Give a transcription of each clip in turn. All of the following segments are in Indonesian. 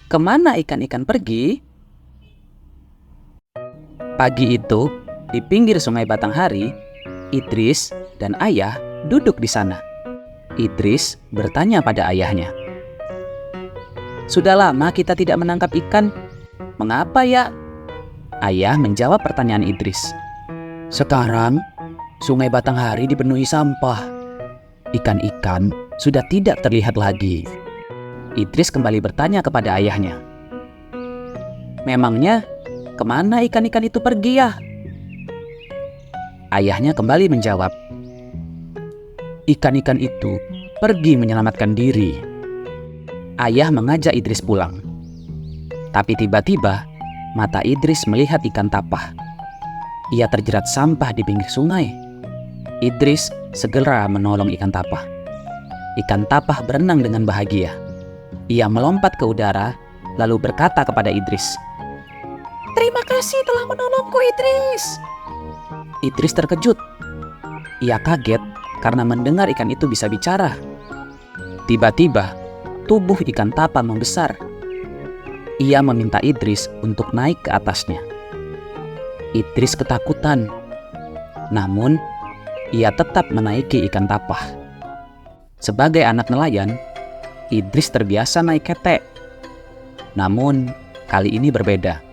Kemana ikan-ikan pergi? Pagi itu, di pinggir Sungai Batanghari, Idris dan ayah duduk di sana. Idris bertanya pada ayahnya, "Sudah lama kita tidak menangkap ikan. Mengapa ya?" Ayah menjawab pertanyaan Idris. "Sekarang, Sungai Batanghari dipenuhi sampah. Ikan-ikan sudah tidak terlihat lagi." Idris kembali bertanya kepada ayahnya, "Memangnya kemana ikan-ikan itu pergi ya?" Ayahnya kembali menjawab, "Ikan-ikan itu pergi menyelamatkan diri." Ayah mengajak Idris pulang. Tapi tiba-tiba mata Idris melihat ikan tapah. Ia terjerat sampah di pinggir sungai. Idris segera menolong ikan tapah. Ikan tapah berenang dengan bahagia. Ia melompat ke udara lalu berkata kepada Idris, "Terima kasih telah menolongku, Idris." Idris terkejut. Ia kaget karena mendengar ikan itu bisa bicara. Tiba-tiba tubuh ikan tapah membesar. Ia meminta Idris untuk naik ke atasnya. Idris ketakutan. Namun, ia tetap menaiki ikan tapah. Sebagai anak nelayan, Idris terbiasa naik ketek. Namun, kali ini berbeda.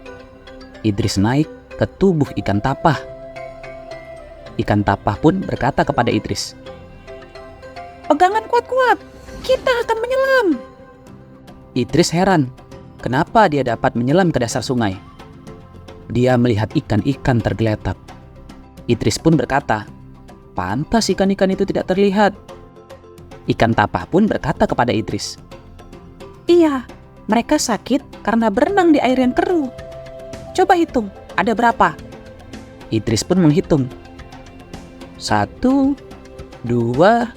Idris naik ke tubuh ikan tapah. Ikan tapah pun berkata kepada Idris, "Pegangan kuat-kuat, kita akan menyelam." Idris heran, kenapa dia dapat menyelam ke dasar sungai. Dia melihat ikan-ikan tergeletak. Idris pun berkata, "Pantas ikan-ikan itu tidak terlihat." Ikan tapah pun berkata kepada Idris, "Iya, mereka sakit karena berenang di air yang keruh. Coba hitung, ada berapa?" Idris pun menghitung. 1, 2,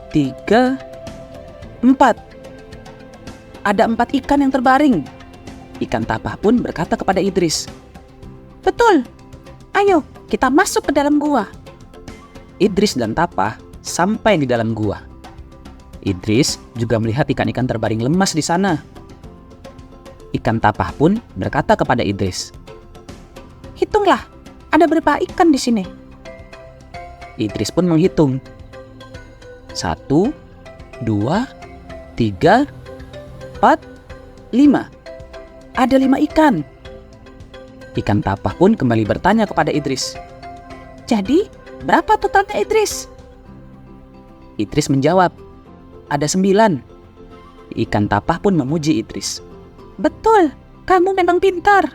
3, 4. Ada 4 ikan yang terbaring. Ikan tapah pun berkata kepada Idris, "Betul, ayo kita masuk ke dalam gua." Idris dan tapah sampai di dalam gua. Idris juga melihat ikan-ikan terbaring lemas di sana. Ikan tapah pun berkata kepada Idris, "Hitunglah, ada berapa ikan di sini?" Idris pun menghitung. 1, 2, 3, 4, 5. Ada 5 ikan. Ikan tapah pun kembali bertanya kepada Idris, "Jadi, berapa totalnya, Idris?" Idris menjawab, "Ada 9. Ikan tapah pun memuji Idris. "Betul, kamu memang pintar."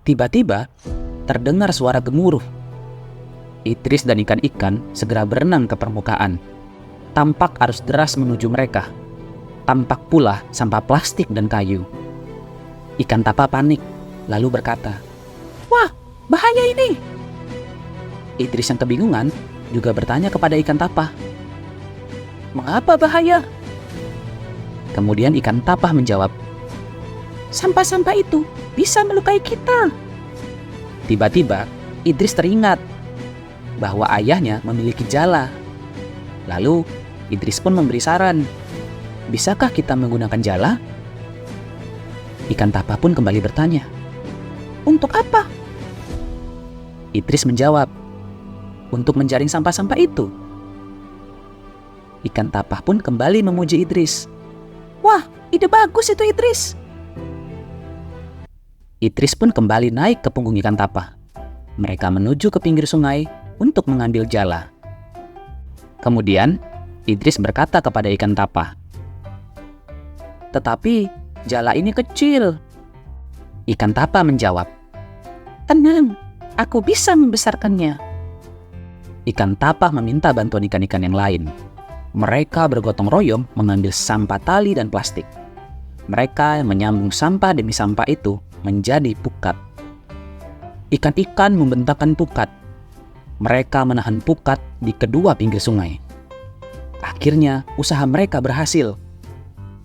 Tiba-tiba, terdengar suara gemuruh. Idris dan ikan-ikan segera berenang ke permukaan. Tampak arus deras menuju mereka. Tampak pula sampah plastik dan kayu. Ikan tapah panik, lalu berkata, "Wah, bahaya ini." Idris yang kebingungan juga bertanya kepada ikan tapah, "Mengapa bahaya?" Kemudian ikan tapah menjawab, "Sampah-sampah itu bisa melukai kita." Tiba-tiba Idris teringat bahwa ayahnya memiliki jala. Lalu Idris pun memberi saran, "Bisakah kita menggunakan jala?" Ikan tapah pun kembali bertanya, "Untuk apa?" Idris menjawab, "Untuk menjaring sampah-sampah itu." Ikan tapah pun kembali memuji Idris. "Wah, ide bagus itu, Idris." Idris pun kembali naik ke punggung ikan tapah. Mereka menuju ke pinggir sungai untuk mengambil jala. Kemudian, Idris berkata kepada ikan tapah, "Tetapi jala ini kecil." Ikan tapah menjawab, "Tenang, aku bisa membesarkannya." Ikan tapah meminta bantuan ikan-ikan yang lain. Mereka bergotong royong mengambil sampah tali dan plastik. Mereka menyambung sampah demi sampah itu menjadi pukat. Ikan-ikan membentangkan pukat. Mereka menahan pukat di kedua pinggir sungai. Akhirnya, usaha mereka berhasil.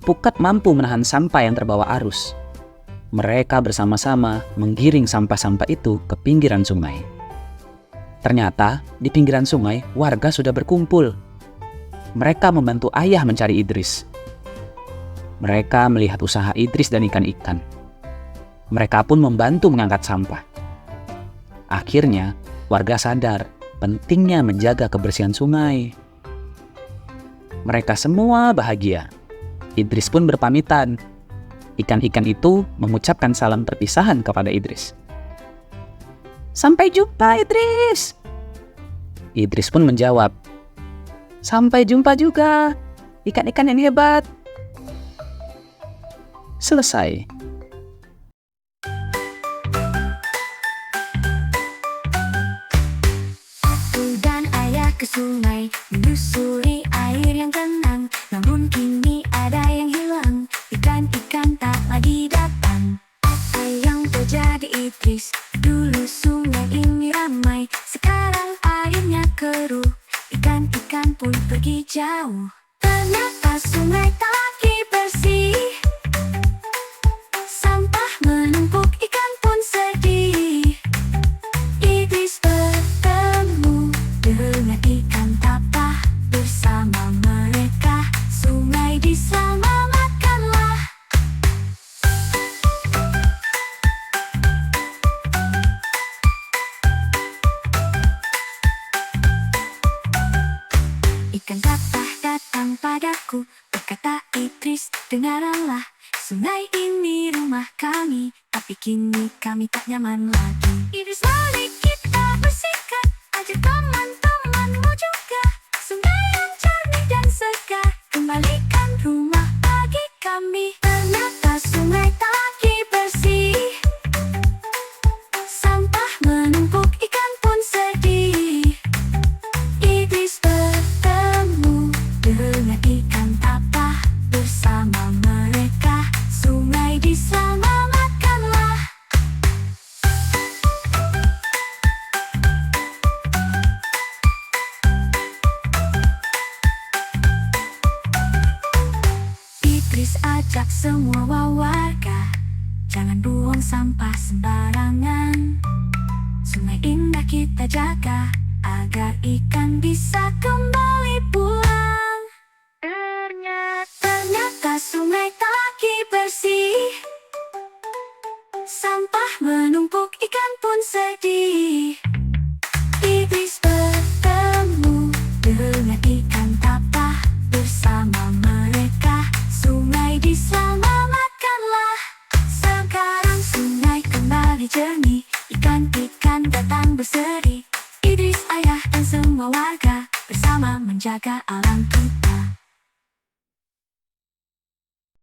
Pukat mampu menahan sampah yang terbawa arus. Mereka bersama-sama menggiring sampah-sampah itu ke pinggiran sungai. Ternyata, di pinggiran sungai, warga sudah berkumpul. Mereka membantu ayah mencari Idris. Mereka melihat usaha Idris dan ikan-ikan. Mereka pun membantu mengangkat sampah. Akhirnya, warga sadar pentingnya menjaga kebersihan sungai. Mereka semua bahagia. Idris pun berpamitan. Ikan-ikan itu mengucapkan salam perpisahan kepada Idris. "Sampai jumpa, Idris!" Idris pun menjawab, "Sampai jumpa juga, ikan-ikan yang hebat." Selesai. Dan ayah ke sungai menyusuri air yang tenang, namun kini ada yang hilang, ikan-ikan tak lagi datang. Apa yang terjadi Idris? Dulu sungai ini ramai, sekarang airnya keruh, ikan-ikan pun pergi jauh. Ternyata sungai tak lagi bersih, sampah menumpuk, ikan pun sedih. Idris bertemu dengan ikan tapah, bersama mereka sungai diselamatkanlah. Ikan tapah datang padaku, berkata Idris, dengarlah, sungai ini rumah kami, tapi kini kami tak nyaman lagi. Idris, mari kita bersihkan, ajak teman-temanmu juga, sungai yang jernih dan segar, kembalikan rumah bagi kami. Ternyata sungai tak lagi bersih, sampah menumpuk, ikan pun sedih. Idris bertemu dengan ikan tapah, bersama mereka sungai diselamatkanlah. Idris ajak semua warga, jangan buang sampah sembarangan. Sungai indah kita jaga, agar ikan bisa kembali pulang. Ternyata sungai tak lagi bersih, sampah menumpuk, ikan pun sedih. Idris bertemu dengan ikan tapah, bersama mereka sungai diselamatkanlah. Sekarang sungai kembali jernih, ikan-ikan datang berseri. Idris, ayah dan semua warga bersama menjaga alam kita.